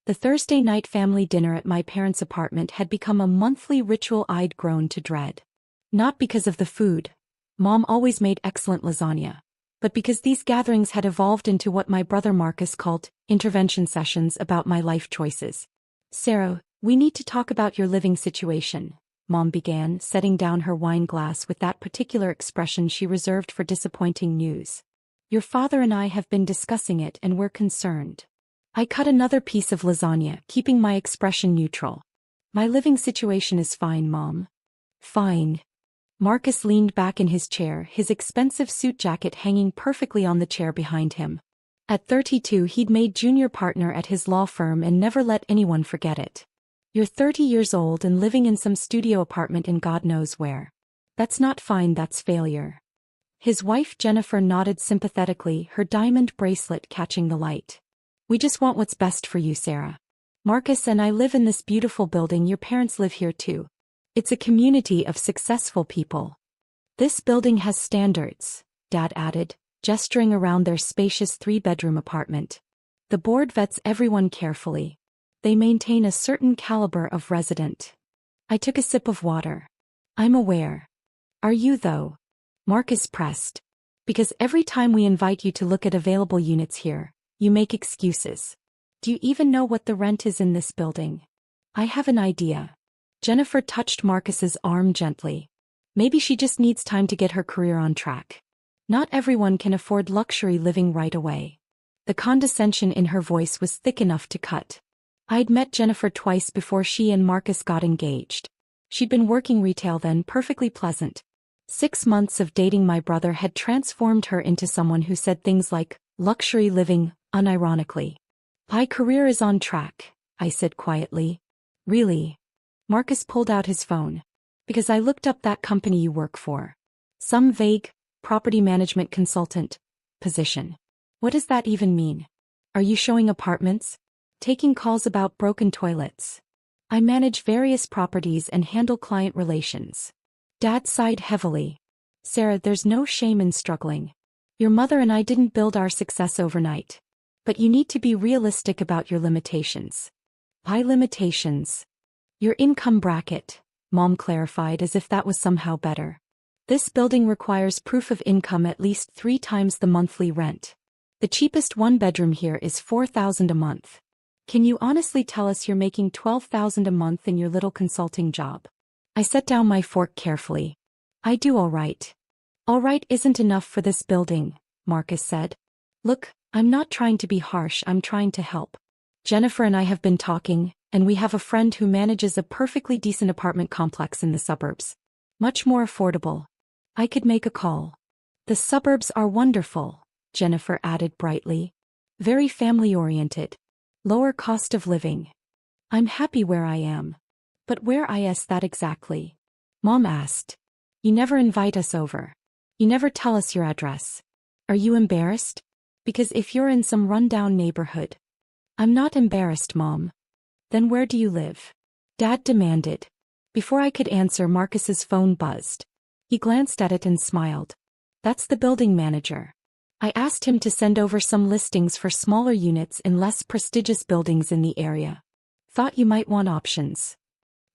The Thursday night family dinner at my parents' apartment had become a monthly ritual I'd grown to dread. Not because of the food. Mom always made excellent lasagna. But because these gatherings had evolved into what my brother Marcus called intervention sessions about my life choices. "Sarah, we need to talk about your living situation," Mom began, setting down her wine glass with that particular expression she reserved for disappointing news. "Your father and I have been discussing it and we're concerned." I cut another piece of lasagna, keeping my expression neutral. "My living situation is fine, Mom." "Fine." Marcus leaned back in his chair, his expensive suit jacket hanging perfectly on the chair behind him. At 32 he'd made junior partner at his law firm and never let anyone forget it. "You're 30 years old and living in some studio apartment in God knows where. That's not fine, that's failure." His wife Jennifer nodded sympathetically, her diamond bracelet catching the light. "We just want what's best for you, Sarah. Marcus and I live in this beautiful building, your parents live here too. It's a community of successful people." "This building has standards," Dad added, gesturing around their spacious 3-bedroom apartment. "The board vets everyone carefully. They maintain a certain caliber of resident." I took a sip of water. "I'm aware. Are you though?" Marcus pressed. "Because every time we invite you to look at available units here, you make excuses. Do you even know what the rent is in this building?" "I have an idea." Jennifer touched Marcus's arm gently. "Maybe she just needs time to get her career on track. Not everyone can afford luxury living right away." The condescension in her voice was thick enough to cut. I'd met Jennifer twice before she and Marcus got engaged. She'd been working retail then, perfectly pleasant. 6 months of dating my brother had transformed her into someone who said things like, luxury living, unironically. "My career is on track," I said quietly. "Really?" Marcus pulled out his phone. "Because I looked up that company you work for. Some vague, property management consultant position. What does that even mean? Are you showing apartments? Taking calls about broken toilets?" "I manage various properties and handle client relations." Dad sighed heavily. "Sarah, there's no shame in struggling. Your mother and I didn't build our success overnight. But you need to be realistic about your limitations." "My limitations?" "Your income bracket," Mom clarified as if that was somehow better. "This building requires proof of income at least 3 times the monthly rent. The cheapest 1-bedroom here is $4,000 a month. Can you honestly tell us you're making $12,000 a month in your little consulting job?" I set down my fork carefully. "I do all right." "All right isn't enough for this building," Marcus said. "Look, I'm not trying to be harsh, I'm trying to help. Jennifer and I have been talking, and we have a friend who manages a perfectly decent apartment complex in the suburbs. Much more affordable. I could make a call." "The suburbs are wonderful," Jennifer added brightly. "Very family-oriented. Lower cost of living. I'm happy where I am." "But where is that exactly?" Mom asked. "You never invite us over. You never tell us your address. Are you embarrassed? Because if you're in some rundown neighborhood..." "I'm not embarrassed, Mom." "Then where do you live?" Dad demanded. Before I could answer, Marcus's phone buzzed. He glanced at it and smiled. "That's the building manager. I asked him to send over some listings for smaller units in less prestigious buildings in the area. Thought you might want options."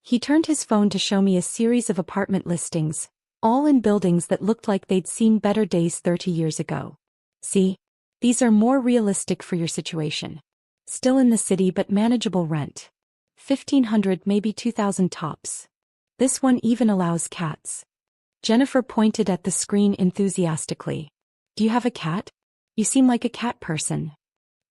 He turned his phone to show me a series of apartment listings, all in buildings that looked like they'd seen better days 30 years ago. "See? These are more realistic for your situation. Still in the city but manageable rent. 1,500, maybe 2,000 tops. This one even allows cats." Jennifer pointed at the screen enthusiastically. "Do you have a cat? You seem like a cat person."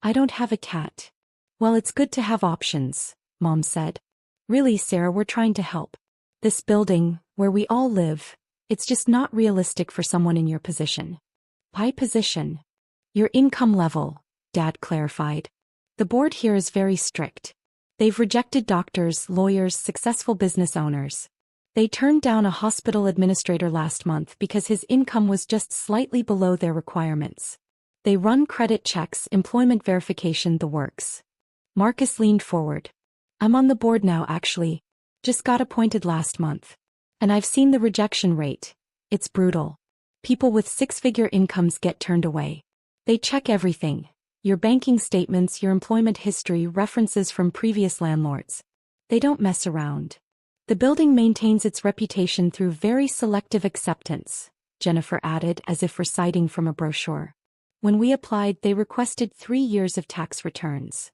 "I don't have a cat." "Well, it's good to have options," Mom said. "Really, Sarah, we're trying to help. This building, where we all live, it's just not realistic for someone in your position." "My position?" "Your income level," Dad clarified. "The board here is very strict. They've rejected doctors, lawyers, successful business owners. They turned down a hospital administrator last month because his income was just slightly below their requirements. They run credit checks, employment verification, the works." Marcus leaned forward. "I'm on the board now actually. Just got appointed last month. And I've seen the rejection rate. It's brutal. People with 6-figure incomes get turned away. They check everything. Your banking statements, your employment history, references from previous landlords. They don't mess around. The building maintains its reputation through very selective acceptance, Jennifer added as if reciting from a brochure. When we applied, they requested 3 years of tax returns.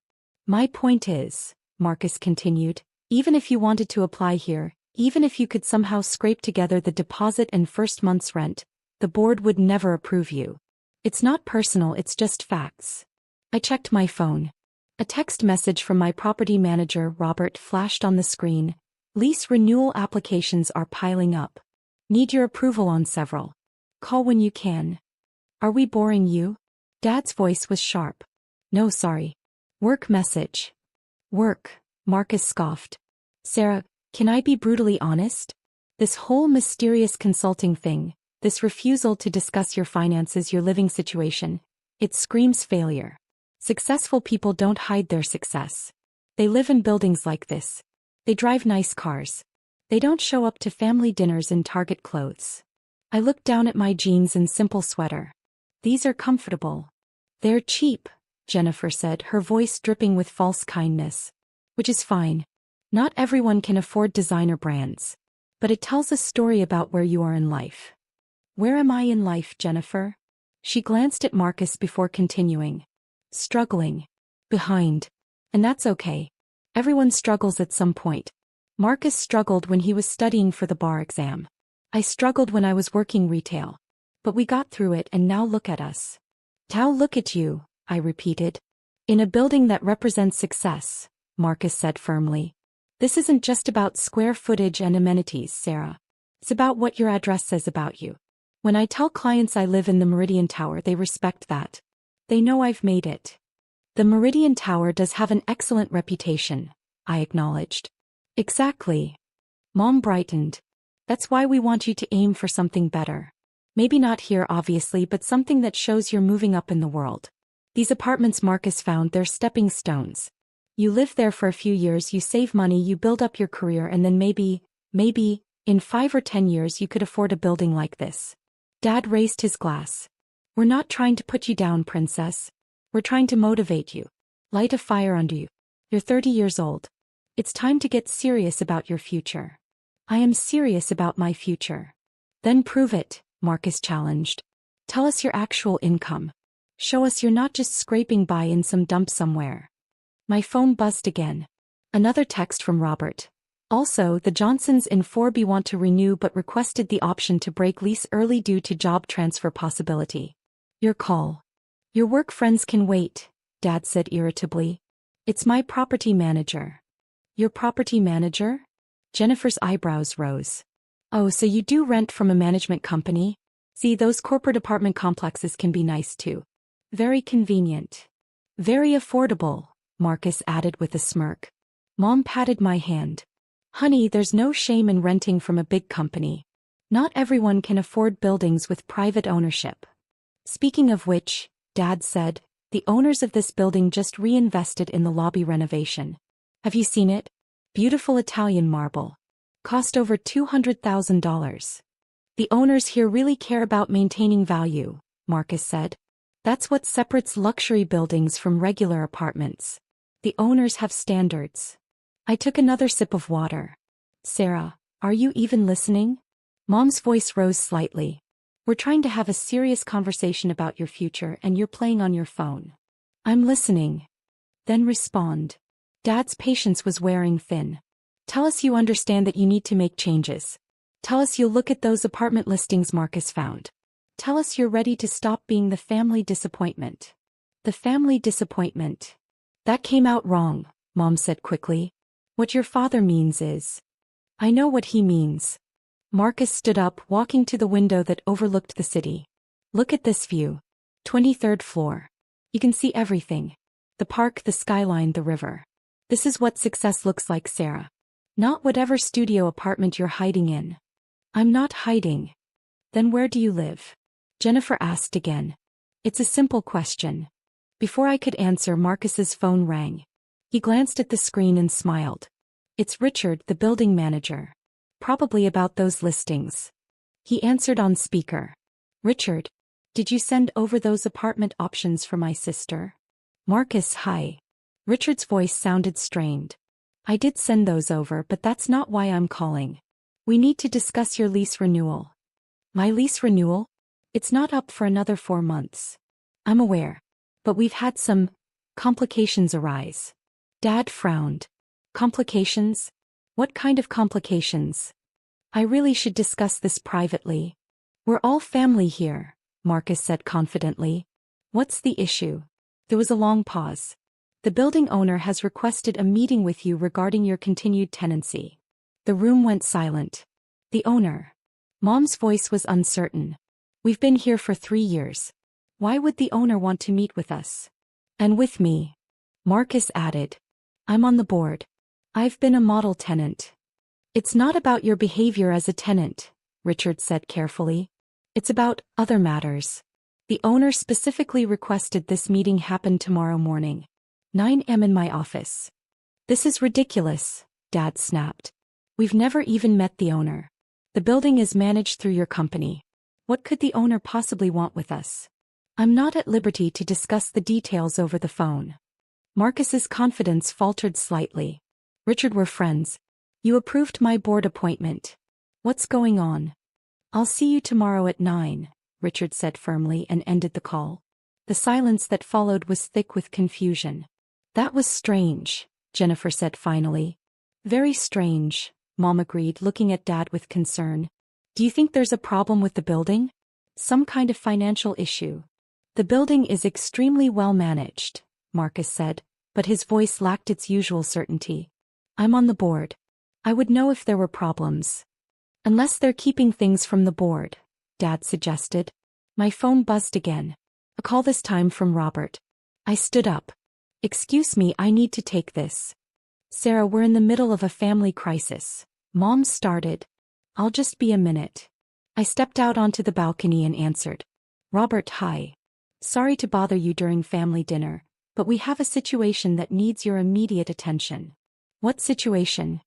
My point is, Marcus continued, even if you wanted to apply here, even if you could somehow scrape together the deposit and first month's rent, the board would never approve you. It's not personal, it's just facts. I checked my phone. A text message from my property manager, Robert, flashed on the screen. Lease renewal applications are piling up. Need your approval on several. Call when you can. Are we boring you? Dad's voice was sharp. No, sorry. Work message. Work, Marcus scoffed. Sarah, can I be brutally honest? This whole mysterious consulting thing, this refusal to discuss your finances, your living situation, it screams failure. Successful people don't hide their success. They live in buildings like this. They drive nice cars. They don't show up to family dinners in Target clothes. I looked down at my jeans and simple sweater. These are comfortable. They're cheap, Jennifer said, her voice dripping with false kindness. Which is fine. Not everyone can afford designer brands. But it tells a story about where you are in life. Where am I in life, Jennifer? She glanced at Marcus before continuing. Struggling. Behind. And that's okay. Everyone struggles at some point. Marcus struggled when he was studying for the bar exam. I struggled when I was working retail. But we got through it, and now look at us. Now look at you, I repeated. In a building that represents success, Marcus said firmly. This isn't just about square footage and amenities, Sarah. It's about what your address says about you. When I tell clients I live in the Meridian Tower, they respect that. They know I've made it. The Meridian Tower does have an excellent reputation, I acknowledged. Exactly. Mom brightened. That's why we want you to aim for something better. Maybe not here, obviously, but something that shows you're moving up in the world. These apartments Marcus found, they're stepping stones. You live there for a few years, you save money, you build up your career, and then maybe, in 5 or 10 years you could afford a building like this. Dad raised his glass. We're not trying to put you down, princess. We're trying to motivate you. Light a fire under you. You're 30 years old. It's time to get serious about your future. I am serious about my future. Then prove it, Marcus challenged. Tell us your actual income. Show us you're not just scraping by in some dump somewhere. My phone buzzed again. Another text from Robert. Also, the Johnsons in 4B want to renew but requested the option to break lease early due to job transfer possibility. Your call. Your work friends can wait, Dad said irritably. It's my property manager. Your property manager? Jennifer's eyebrows rose. Oh, so you do rent from a management company? See, those corporate apartment complexes can be nice too. Very convenient. Very affordable, Marcus added with a smirk. Mom patted my hand. Honey, there's no shame in renting from a big company. Not everyone can afford buildings with private ownership. Speaking of which, Dad said, the owners of this building just reinvested in the lobby renovation. Have you seen it? Beautiful Italian marble. Cost over $200,000. The owners here really care about maintaining value, Marcus said. That's what separates luxury buildings from regular apartments. The owners have standards. I took another sip of water. Sarah, are you even listening? Mom's voice rose slightly. We're trying to have a serious conversation about your future and you're playing on your phone. I'm listening. Then respond. Dad's patience was wearing thin. Tell us you understand that you need to make changes. Tell us you'll look at those apartment listings Marcus found. Tell us you're ready to stop being the family disappointment. The family disappointment. That came out wrong, Mom said quickly. What your father means is. I know what he means. Marcus stood up, walking to the window that overlooked the city. Look at this view. 23rd floor. You can see everything. The park, the skyline, the river. This is what success looks like, Sarah. Not whatever studio apartment you're hiding in. I'm not hiding. Then where do you live? Jennifer asked again. It's a simple question. Before I could answer, Marcus's phone rang. He glanced at the screen and smiled. It's Richard, the building manager. Probably about those listings. He answered on speaker. Richard, did you send over those apartment options for my sister? Marcus, hi. Richard's voice sounded strained. I did send those over, but that's not why I'm calling. We need to discuss your lease renewal. My lease renewal? It's not up for another 4 months. I'm aware. But we've had some complications arise. Dad frowned. Complications? What kind of complications? I really should discuss this privately. We're all family here, Marcus said confidently. What's the issue? There was a long pause. The building owner has requested a meeting with you regarding your continued tenancy. The room went silent. The owner. Mom's voice was uncertain. We've been here for 3 years. Why would the owner want to meet with us? And with me. Marcus added. I'm on the board. I've been a model tenant. It's not about your behavior as a tenant, Richard said carefully. It's about other matters. The owner specifically requested this meeting happen tomorrow morning. 9 a.m. in my office. This is ridiculous, Dad snapped. We've never even met the owner. The building is managed through your company. What could the owner possibly want with us? I'm not at liberty to discuss the details over the phone. Marcus's confidence faltered slightly. Richard, we're friends. You approved my board appointment. What's going on? I'll see you tomorrow at 9, Richard said firmly and ended the call. The silence that followed was thick with confusion. That was strange, Jennifer said finally. Very strange, Mom agreed, looking at Dad with concern. Do you think there's a problem with the building? Some kind of financial issue? The building is extremely well managed, Marcus said, but his voice lacked its usual certainty. I'm on the board. I would know if there were problems. Unless they're keeping things from the board, Dad suggested. My phone buzzed again. A call this time from Robert. I stood up. Excuse me, I need to take this. Sarah, we're in the middle of a family crisis. Mom started. I'll just be a minute. I stepped out onto the balcony and answered. Robert, hi. Sorry to bother you during family dinner, but we have a situation that needs your immediate attention. What situation?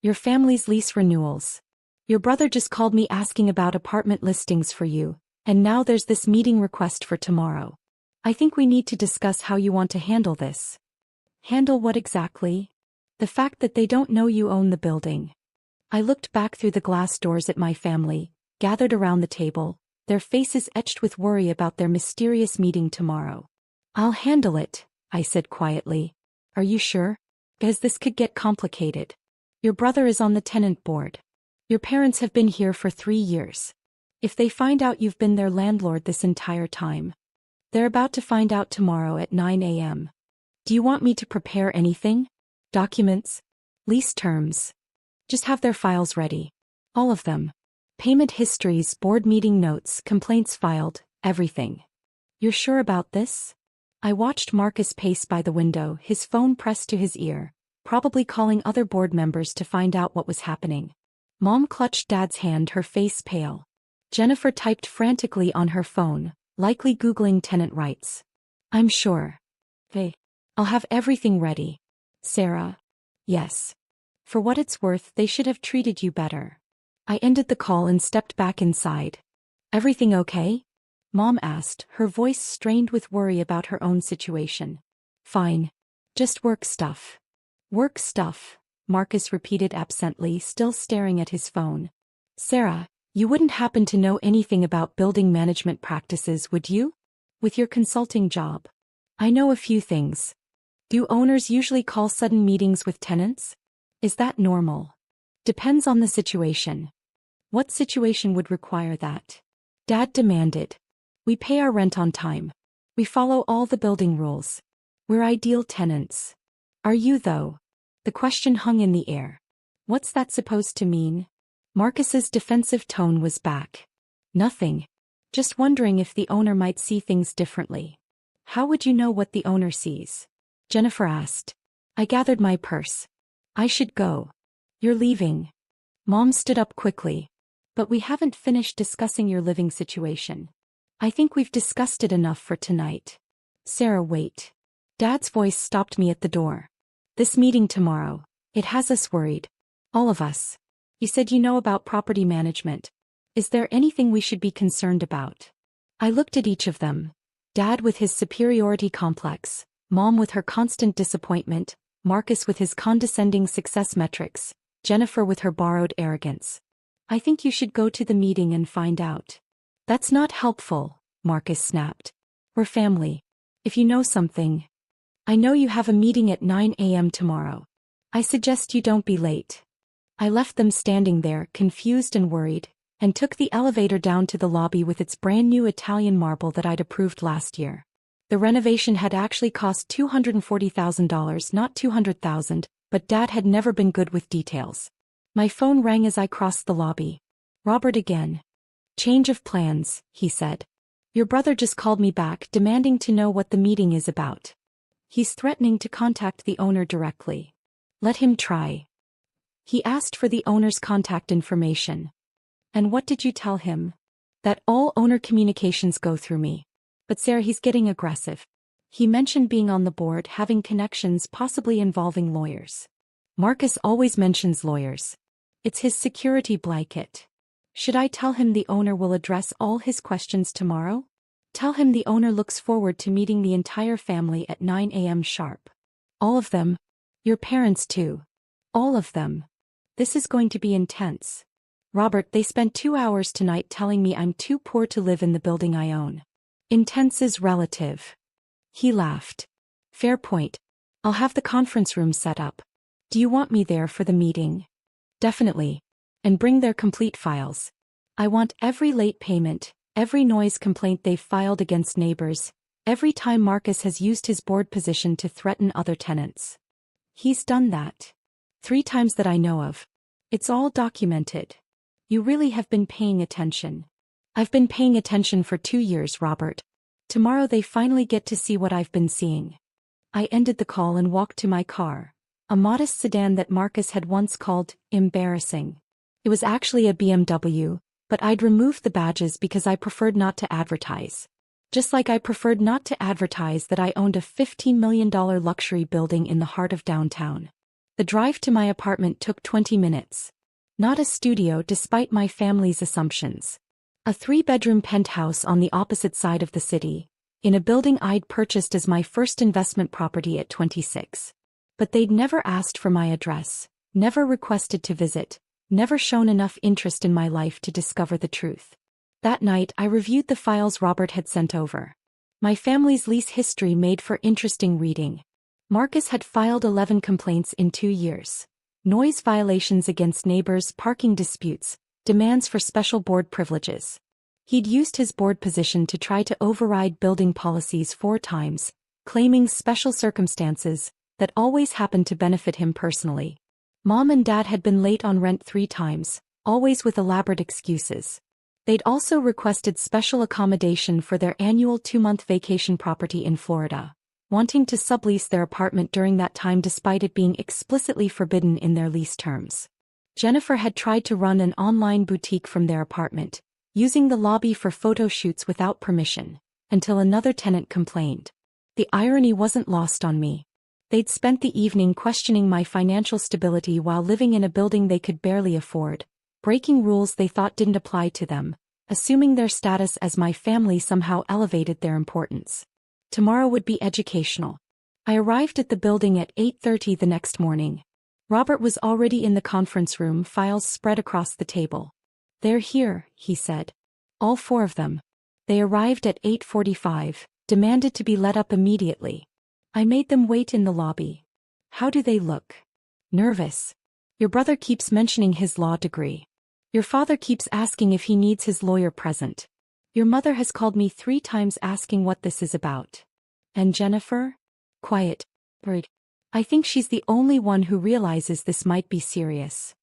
Your family's lease renewals. Your brother just called me asking about apartment listings for you, and now there's this meeting request for tomorrow. I think we need to discuss how you want to handle this. Handle what exactly? The fact that they don't know you own the building. I looked back through the glass doors at my family, gathered around the table, their faces etched with worry about their mysterious meeting tomorrow. I'll handle it, I said quietly. Are you sure? Because this could get complicated. Your brother is on the tenant board. Your parents have been here for 3 years. If they find out you've been their landlord this entire time, they're about to find out tomorrow at 9 a.m. Do you want me to prepare anything? Documents? Lease terms? Just have their files ready. All of them. Payment histories, board meeting notes, complaints filed, everything. You're sure about this? I watched Marcus pace by the window, his phone pressed to his ear, probably calling other board members to find out what was happening. Mom clutched Dad's hand, her face pale. Jennifer typed frantically on her phone, likely Googling tenant rights. I'm sure. Hey, I'll have everything ready. Sarah? Yes. For what it's worth, they should have treated you better. I ended the call and stepped back inside. Everything okay? Mom asked, her voice strained with worry about her own situation. Fine. Just work stuff. Work stuff, Marcus repeated absently, still staring at his phone. Sarah, you wouldn't happen to know anything about building management practices, would you? With your consulting job. I know a few things. Do owners usually call sudden meetings with tenants? Is that normal? Depends on the situation. What situation would require that? Dad demanded. We pay our rent on time. We follow all the building rules. We're ideal tenants. Are you, though? The question hung in the air. What's that supposed to mean? Marcus's defensive tone was back. Nothing. Just wondering if the owner might see things differently. How would you know what the owner sees? Jennifer asked. I gathered my purse. I should go. You're leaving. Mom stood up quickly. But we haven't finished discussing your living situation. I think we've discussed it enough for tonight. Sarah, wait. Dad's voice stopped me at the door. This meeting tomorrow, it has us worried. All of us. You said you know about property management. Is there anything we should be concerned about? I looked at each of them. Dad with his superiority complex, Mom with her constant disappointment, Marcus with his condescending success metrics, Jennifer with her borrowed arrogance. I think you should go to the meeting and find out. That's not helpful, Marcus snapped. We're family. If you know something. I know you have a meeting at 9 a.m. tomorrow. I suggest you don't be late. I left them standing there, confused and worried, and took the elevator down to the lobby with its brand new Italian marble that I'd approved last year. The renovation had actually cost $240,000, not $200,000, but Dad had never been good with details. My phone rang as I crossed the lobby. Robert again. Change of plans, he said. Your brother just called me back demanding to know what the meeting is about. He's threatening to contact the owner directly. Let him try. He asked for the owner's contact information. And what did you tell him? That all owner communications go through me. But Sarah, he's getting aggressive. He mentioned being on the board, having connections possibly involving lawyers. Marcus always mentions lawyers. It's his security blanket. Should I tell him the owner will address all his questions tomorrow? Tell him the owner looks forward to meeting the entire family at 9 a.m. sharp. All of them. Your parents too. All of them. This is going to be intense. Robert, they spent 2 hours tonight telling me I'm too poor to live in the building I own. Intense is relative. He laughed. Fair point. I'll have the conference room set up. Do you want me there for the meeting? Definitely. And bring their complete files. I want every late payment, every noise complaint they've filed against neighbors, every time Marcus has used his board position to threaten other tenants. He's done that. 3 times that I know of. It's all documented. You really have been paying attention. I've been paying attention for 2 years, Robert. Tomorrow they finally get to see what I've been seeing. I ended the call and walked to my car, a modest sedan that Marcus had once called embarrassing. It was actually a BMW, but I'd removed the badges because I preferred not to advertise. Just like I preferred not to advertise that I owned a $15 million luxury building in the heart of downtown. The drive to my apartment took 20 minutes. Not a studio despite my family's assumptions. A 3-bedroom penthouse on the opposite side of the city, in a building I'd purchased as my first investment property at 26. But they'd never asked for my address, never requested to visit, never shown enough interest in my life to discover the truth. That night I reviewed the files Robert had sent over. My family's lease history made for interesting reading. Marcus had filed 11 complaints in 2 years. Noise violations against neighbors, parking disputes, demands for special board privileges. He'd used his board position to try to override building policies 4 times, claiming special circumstances that always happened to benefit him personally. Mom and Dad had been late on rent 3 times, always with elaborate excuses. They'd also requested special accommodation for their annual 2-month vacation property in Florida, wanting to sublease their apartment during that time despite it being explicitly forbidden in their lease terms. Jennifer had tried to run an online boutique from their apartment, using the lobby for photo shoots without permission, until another tenant complained. The irony wasn't lost on me. They'd spent the evening questioning my financial stability while living in a building they could barely afford, breaking rules they thought didn't apply to them, assuming their status as my family somehow elevated their importance. Tomorrow would be educational. I arrived at the building at 8:30 the next morning. Robert was already in the conference room, files spread across the table. They're here, he said. All 4 of them. They arrived at 8:45, demanded to be let up immediately. I made them wait in the lobby. How do they look? Nervous. Your brother keeps mentioning his law degree. Your father keeps asking if he needs his lawyer present. Your mother has called me 3 times asking what this is about. And Jennifer? Quiet. Worried. I think she's the only one who realizes this might be serious.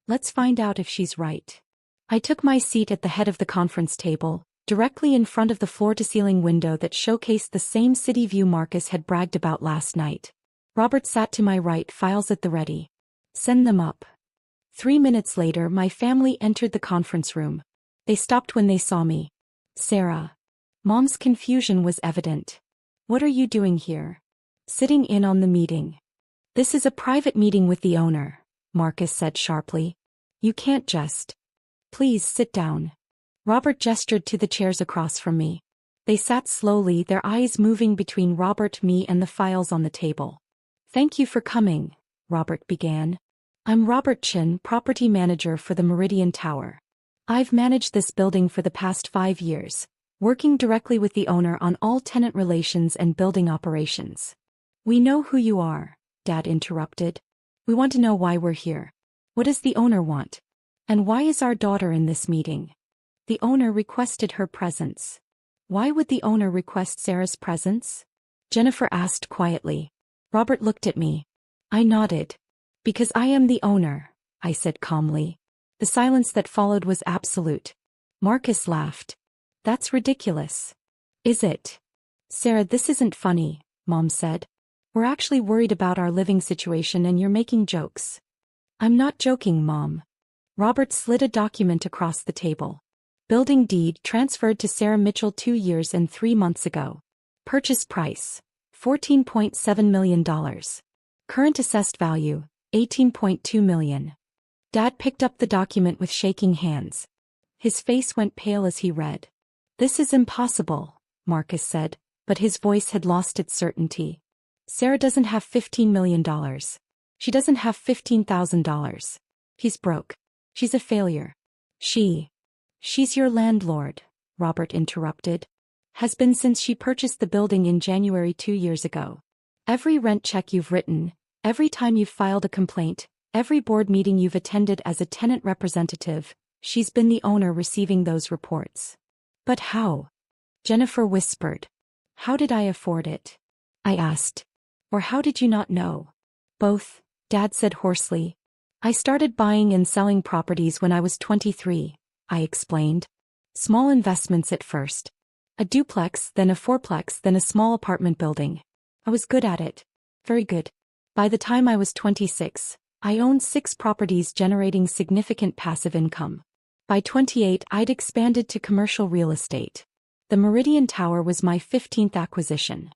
Let's find out if she's right. I took my seat at the head of the conference table, directly in front of the floor-to-ceiling window that showcased the same city view Marcus had bragged about last night. Robert sat to my right, files at the ready. Send them up. 3 minutes later, my family entered the conference room. They stopped when they saw me. Sarah. Mom's confusion was evident. What are you doing here? Sitting in on the meeting. This is a private meeting with the owner, Marcus said sharply. You can't just. Please sit down. Robert gestured to the chairs across from me. They sat slowly, their eyes moving between Robert, me, and the files on the table. "Thank you for coming," Robert began. "I'm Robert Chin, property manager for the Meridian Tower. I've managed this building for the past 5 years, working directly with the owner on all tenant relations and building operations." "We know who you are," Dad interrupted. "We want to know why we're here. What does the owner want? And why is our daughter in this meeting?" "The owner requested her presence." "Why would the owner request Sarah's presence?" Jennifer asked quietly. Robert looked at me. I nodded. "Because I am the owner," I said calmly. The silence that followed was absolute. Marcus laughed. "That's ridiculous." "Is it?" "Sarah, this isn't funny," Mom said. "We're actually worried about our living situation and you're making jokes." "I'm not joking, Mom." Robert slid a document across the table. "Building deed transferred to Sarah Mitchell 2 years and 3 months ago. Purchase price, $14.7 million. Current assessed value, $18.2 million. Dad picked up the document with shaking hands. His face went pale as he read. "This is impossible," Marcus said, but his voice had lost its certainty. "Sarah doesn't have $15 million. She doesn't have $15,000. He's broke. She's a failure. She's your landlord," Robert interrupted. "Has been since she purchased the building in January 2 years ago. Every rent check you've written, every time you've filed a complaint, every board meeting you've attended as a tenant representative, she's been the owner receiving those reports." "But how?" Jennifer whispered. "How did I afford it?" I asked. "Or how did you not know?" "Both," Dad said hoarsely. "I started buying and selling properties when I was 23, I explained. Small investments at first. A duplex, then a fourplex, then a small apartment building. I was good at it. Very good. By the time I was 26, I owned 6 properties generating significant passive income. By 28, I'd expanded to commercial real estate. The Meridian Tower was my 15th acquisition."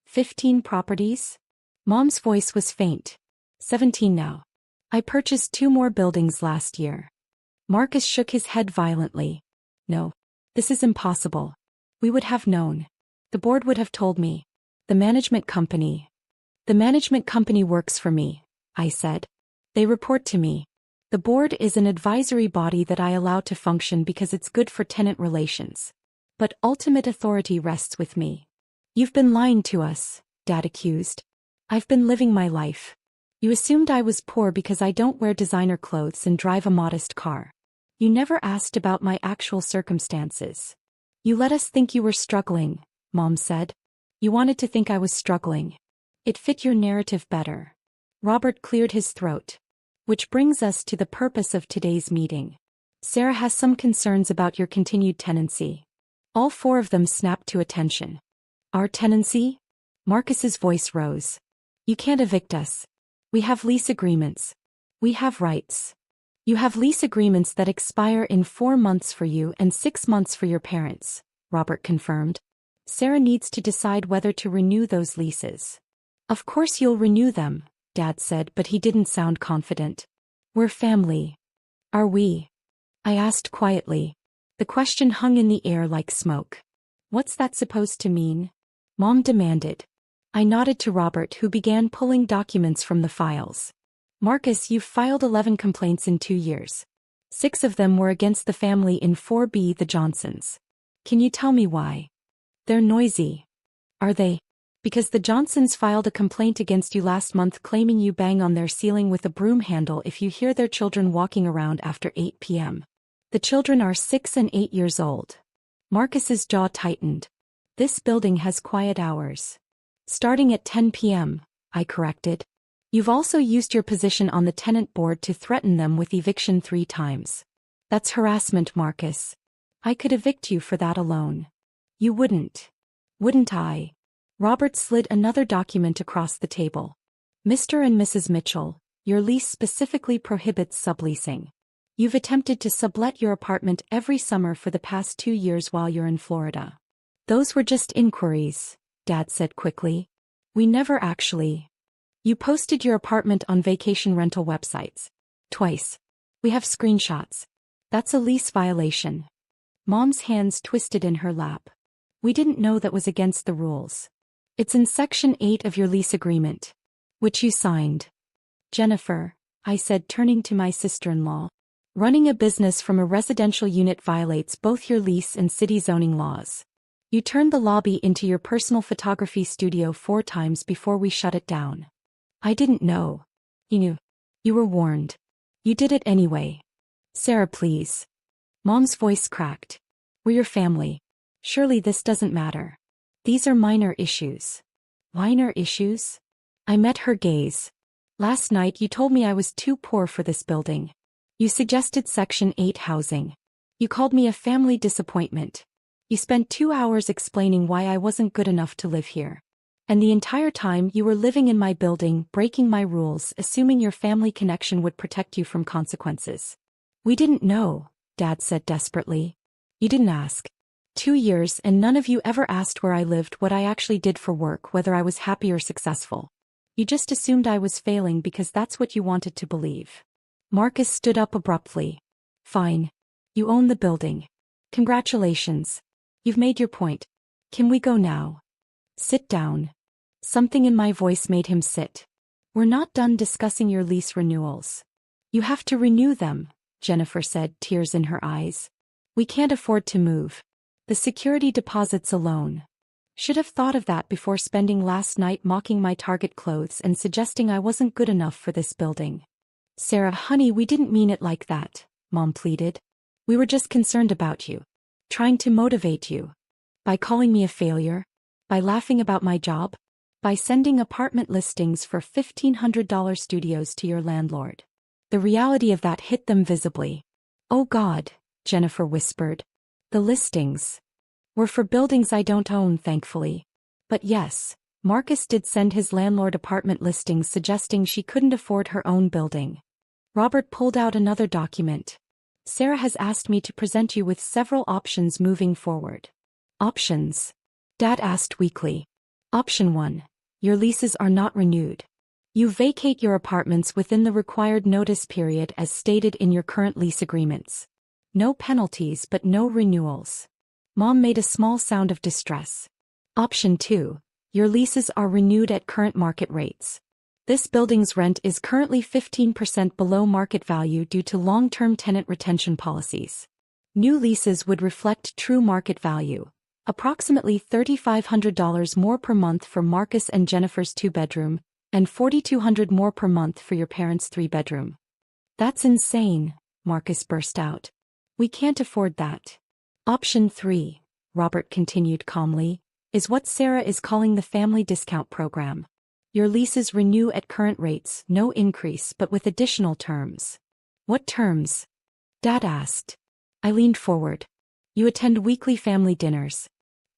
15 properties? Mom's voice was faint. 17 now. I purchased 2 more buildings last year. Marcus shook his head violently. "No. This is impossible. We would have known. The board would have told me. The management company works for me," I said. "They report to me. The board is an advisory body that I allow to function because it's good for tenant relations. But ultimate authority rests with me." "You've been lying to us," Dad accused. "I've been living my life. You assumed I was poor because I don't wear designer clothes and drive a modest car. You never asked about my actual circumstances. You let us think you were struggling," Mom said. "You wanted to think I was struggling. It fit your narrative better." Robert cleared his throat. "Which brings us to the purpose of today's meeting. Sarah has some concerns about your continued tenancy." All 4 of them snapped to attention. "Our tenancy?" Marcus's voice rose. "You can't evict us. We have lease agreements. We have rights. You have lease agreements that expire in 4 months for you and 6 months for your parents," Robert confirmed. "Sarah needs to decide whether to renew those leases." "Of course you'll renew them," Dad said, but he didn't sound confident. "We're family." "Are we?" I asked quietly. The question hung in the air like smoke. "What's that supposed to mean?" Mom demanded. I nodded to Robert, who began pulling documents from the files. "Marcus, you've filed 11 complaints in 2 years. 6 of them were against the family in 4B, the Johnsons. Can you tell me why?" "They're noisy." "Are they?" "Because the Johnsons filed a complaint against you last month claiming you bang on their ceiling with a broom handle if you hear their children walking around after 8 p.m. The children are 6 and 8 years old." Marcus's jaw tightened. "This building has quiet hours. Starting at 10 p.m., I corrected. "You've also used your position on the tenant board to threaten them with eviction 3 times. That's harassment, Marcus. I could evict you for that alone." "You wouldn't." "Wouldn't I?" Robert slid another document across the table. "Mr. and Mrs. Mitchell, your lease specifically prohibits subleasing. You've attempted to sublet your apartment every summer for the past 2 years while you're in Florida." "Those were just inquiries," Dad said quickly. "We never actually." "You posted your apartment on vacation rental websites. Twice. We have screenshots. That's a lease violation." Mom's hands twisted in her lap. We didn't know that was against the rules. It's in Section 8 of your lease agreement, which you signed. Jennifer, I said, turning to my sister-in-law. Running a business from a residential unit violates both your lease and city zoning laws. You turned the lobby into your personal photography studio 4 times before we shut it down. I didn't know. You knew. You were warned. You did it anyway. Sarah, please. Mom's voice cracked. We're your family. Surely this doesn't matter. These are minor issues. Minor issues? I met her gaze. Last night you told me I was too poor for this building. You suggested Section 8 housing. You called me a family disappointment. You spent 2 hours explaining why I wasn't good enough to live here. And the entire time you were living in my building, breaking my rules, assuming your family connection would protect you from consequences. We didn't know, Dad said desperately. You didn't ask. 2 years and none of you ever asked where I lived, what I actually did for work, whether I was happy or successful. You just assumed I was failing because that's what you wanted to believe. Marcus stood up abruptly. Fine. You own the building. Congratulations. You've made your point. Can we go now? Sit down. Something in my voice made him sit. We're not done discussing your lease renewals. You have to renew them, Jennifer said, tears in her eyes. We can't afford to move. The security deposits alone. Should have thought of that before spending last night mocking my Target clothes and suggesting I wasn't good enough for this building. Sarah, honey, we didn't mean it like that, Mom pleaded. We were just concerned about you. Trying to motivate you. By calling me a failure? By laughing about my job? By sending apartment listings for $1,500 studios to your landlord. The reality of that hit them visibly. Oh God, Jennifer whispered. The listings were for buildings I don't own, thankfully. But yes, Marcus did send his landlord apartment listings suggesting she couldn't afford her own building. Robert pulled out another document. Sarah has asked me to present you with several options moving forward. Options? Dad asked weakly. Option 1. Your leases are not renewed. You vacate your apartments within the required notice period as stated in your current lease agreements. No penalties but no renewals. Mom made a small sound of distress. Option 2. Your leases are renewed at current market rates. This building's rent is currently 15% below market value due to long-term tenant retention policies. New leases would reflect true market value, approximately $3,500 more per month for Marcus and Jennifer's 2-bedroom, and $4,200 more per month for your parents' 3-bedroom. That's insane, Marcus burst out. We can't afford that. Option 3, Robert continued calmly, is what Sarah is calling the family discount program. Your leases renew at current rates, no increase but with additional terms. What terms? Dad asked. I leaned forward. You attend weekly family dinners.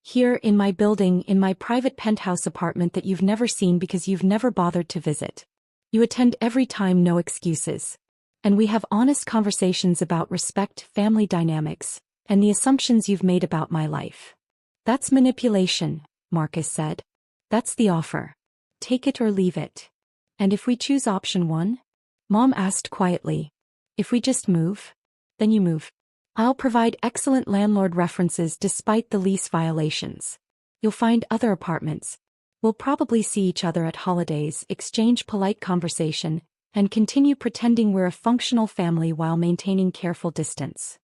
Here in my building, in my private penthouse apartment that you've never seen because you've never bothered to visit. You attend every time, no excuses. And we have honest conversations about respect, family dynamics, and the assumptions you've made about my life. That's manipulation, Marcus said. That's the offer. Take it or leave it. And if we choose option 1? Mom asked quietly. If we just move? Then you move. I'll provide excellent landlord references despite the lease violations. You'll find other apartments. We'll probably see each other at holidays, exchange polite conversation, and continue pretending we're a functional family while maintaining careful distance.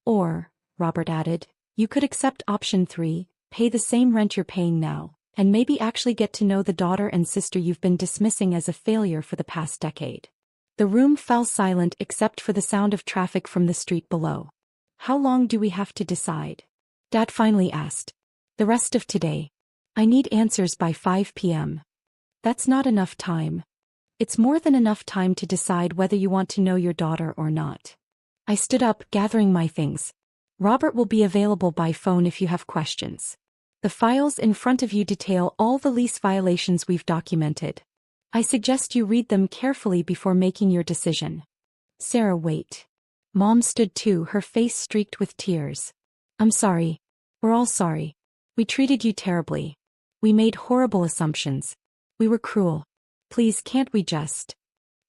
Or, Robert added, you could accept option 3, pay the same rent you're paying now, and maybe actually get to know the daughter and sister you've been dismissing as a failure for the past decade. The room fell silent except for the sound of traffic from the street below. How long do we have to decide? Dad finally asked. The rest of today. I need answers by 5 p.m. That's not enough time. It's more than enough time to decide whether you want to know your daughter or not. I stood up, gathering my things. Robert will be available by phone if you have questions. The files in front of you detail all the lease violations we've documented. I suggest you read them carefully before making your decision. Sarah, wait. Mom stood too, her face streaked with tears. I'm sorry. We're all sorry. We treated you terribly. We made horrible assumptions. We were cruel. Please, can't we just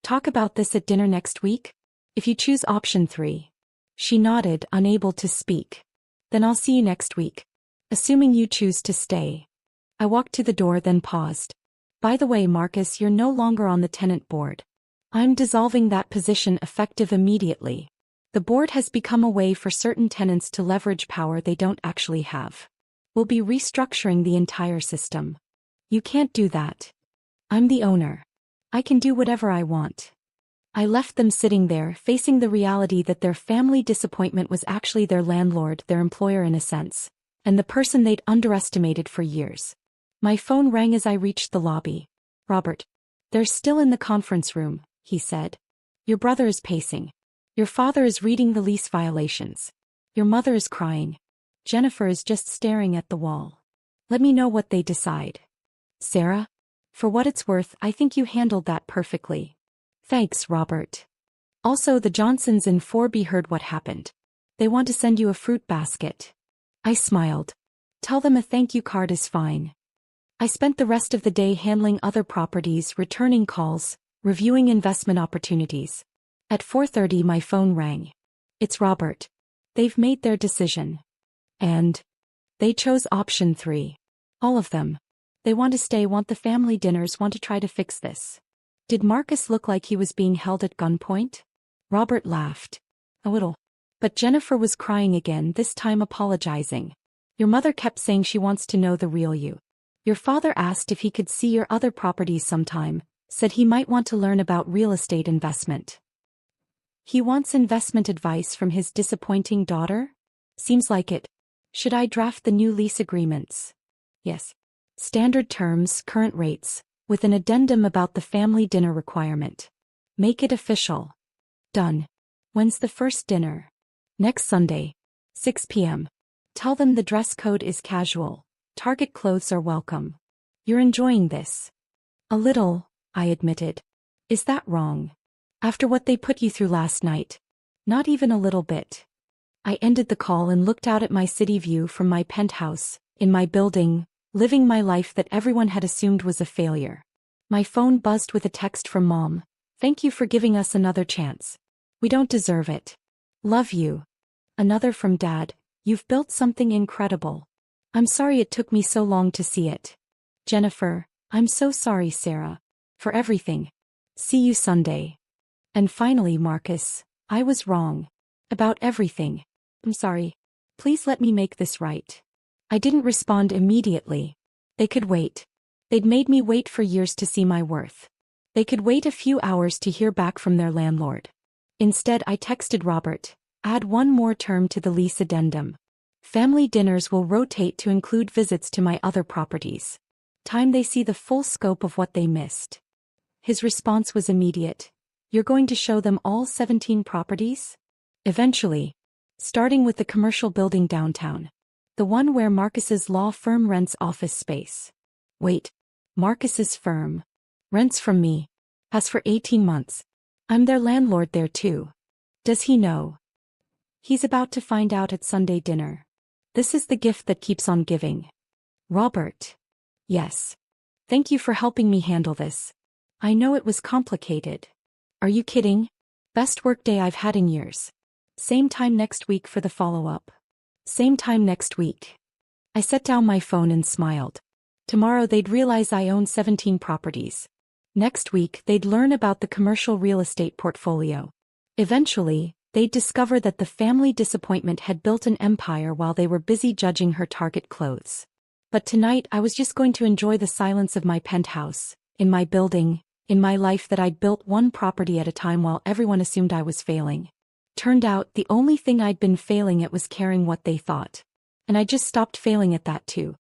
talk about this at dinner next week? If you choose option 3. She nodded, unable to speak. Then I'll see you next week. Assuming you choose to stay. I walked to the door then paused. By the way, Marcus, you're no longer on the tenant board. I'm dissolving that position effective immediately. The board has become a way for certain tenants to leverage power they don't actually have. We'll be restructuring the entire system. You can't do that. I'm the owner. I can do whatever I want. I left them sitting there, facing the reality that their family disappointment was actually their landlord, their employer in a sense, and the person they'd underestimated for years. My phone rang as I reached the lobby. Robert. They're still in the conference room, he said. Your brother is pacing. Your father is reading the lease violations. Your mother is crying. Jennifer is just staring at the wall. Let me know what they decide. Sarah? For what it's worth, I think you handled that perfectly. Thanks, Robert. Also, the Johnsons in 4B heard what happened. They want to send you a fruit basket. I smiled. Tell them a thank you card is fine. I spent the rest of the day handling other properties, returning calls, reviewing investment opportunities. At 4:30 my phone rang. It's Robert. They've made their decision. And they chose option 3. All of them. They want to stay, want the family dinners, want to try to fix this. Did Marcus look like he was being held at gunpoint? Robert laughed. A little. But Jennifer was crying again, this time apologizing. Your mother kept saying she wants to know the real you. Your father asked if he could see your other properties sometime, said he might want to learn about real estate investment. He wants investment advice from his disappointing daughter? Seems like it. Should I draft the new lease agreements? Yes. Standard terms, current rates, with an addendum about the family dinner requirement. Make it official. Done. When's the first dinner? Next Sunday. 6 p.m. Tell them the dress code is casual. Target clothes are welcome. You're enjoying this. A little, I admitted. Is that wrong? After what they put you through last night? Not even a little bit. I ended the call and looked out at my city view from my penthouse, in my building, living my life that everyone had assumed was a failure. My phone buzzed with a text from Mom. Thank you for giving us another chance. We don't deserve it. Love you. Another from Dad. You've built something incredible. I'm sorry it took me so long to see it. Jennifer, I'm so sorry, Sarah. For everything. See you Sunday. And finally, Marcus, I was wrong. About everything. I'm sorry. Please let me make this right. I didn't respond immediately. They could wait. They'd made me wait for years to see my worth. They could wait a few hours to hear back from their landlord. Instead, I texted Robert. Add one more term to the lease addendum. Family dinners will rotate to include visits to my other properties. Time they see the full scope of what they missed. His response was immediate. You're going to show them all 17 properties? Eventually. Starting with the commercial building downtown. The one where Marcus's law firm rents office space. Wait. Marcus's firm. Rents from me. Has for 18 months. I'm their landlord there too. Does he know? He's about to find out at Sunday dinner. This is the gift that keeps on giving. Robert. Yes. Thank you for helping me handle this. I know it was complicated. Are you kidding? Best workday I've had in years. Same time next week for the follow-up. Same time next week. I set down my phone and smiled. Tomorrow they'd realize I own 17 properties. Next week they'd learn about the commercial real estate portfolio. Eventually, they'd discover that the family disappointment had built an empire while they were busy judging her Target clothes. But tonight I was just going to enjoy the silence of my penthouse, in my building, in my life that I'd built one property at a time while everyone assumed I was failing. Turned out the only thing I'd been failing at was caring what they thought. And I just stopped failing at that too.